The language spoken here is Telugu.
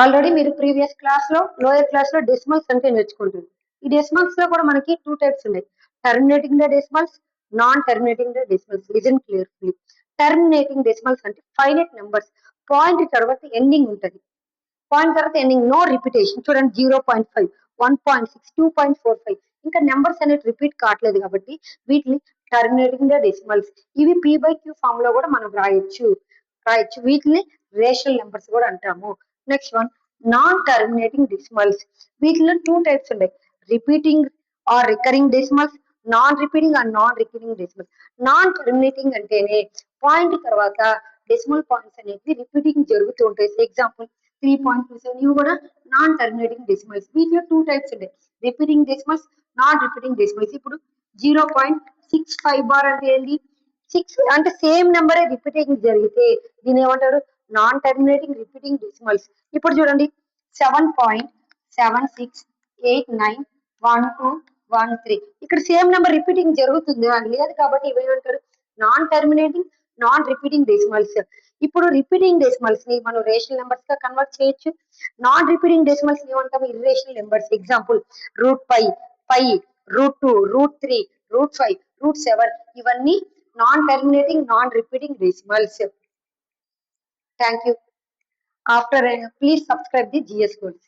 ఆల్రెడీ మీరు ప్రీవియస్ క్లాస్ లో లోయర్ క్లాస్ లో డెసిమల్స్ అంటే నేర్చుకుంటుంది. ఈ డెసిమల్స్ లో కూడా మనకి 2 టైప్స్ ఉన్నాయి. Terminating the decimals, non terminating the decimals. Listen carefully. Terminating decimals అంటే ఫైనైట్ నెంబర్స్, పాయింట్ తర్వాత ఎండింగ్ ఉంటుంది. పాయింట్ తర్వాత ఎండింగ్, నో రిపిటేషన్. చూడండి 0.5, 1.6, 2.45 ఇంకా నెంబర్స్ అనేది రిపీట్ కావట్లేదు కాబట్టి వీటిని టర్మినేటింగ్ ద డెసిమల్స్. ఇవి P/Q ఫామ్ లో కూడా మనం రాయొచ్చు. వీటిని రేషనల్ నెంబర్స్ కూడా అంటాము. Next one, non terminating decimals. వీటిలో 2 టైప్స్ ఉన్నాయి. Repeating or recurring decimals, non repeating and non recurring decimals. Non terminating అంటేనే పాయింట్ తర్వాత డెసిమల్ పాయింట్స్ అనేవి రిపీటింగ్ జరుగుతూ ఉంటాయి. ఎగ్జాంపుల్ 3.27 ఇవి కూడా నాన్ టర్మినేటింగ్ డెసిమల్స్. వీటిలో 2 టైప్స్ ఉంటాయి. Repeating decimals, non repeating decimals. ఇప్పుడు 0.65 బార్ అంటే ఏంటి? 6 అంటే సేమ్ నెంబరే రిపీటింగ్ జరిగితే దీని ఏమంటారు? Non terminating repeating decimals. ఇప్పుడు చూడండి 7.76891213 ఇక్కడ సేమ్ నెంబర్ రిపీటింగ్ జరుగుతుంది లేదు కాబట్టి ఇవి ఏమంటారు? Non terminating non repeating decimals. ఇప్పుడు రిపీటింగ్ డెసిమల్స్ ని మనం రేషనల్ నెంబర్స్ గా కన్వర్ట్ చేయొచ్చు. నాన్ రిపీటింగ్ డెసిమల్స్ ని ఏమంటాము? Irrational numbers. ఎగ్జాంపుల్ √5, పై, √2, √3, √5, √7 ఇవన్నీ non terminating non repeating decimals. Thank you. Please subscribe the GS course.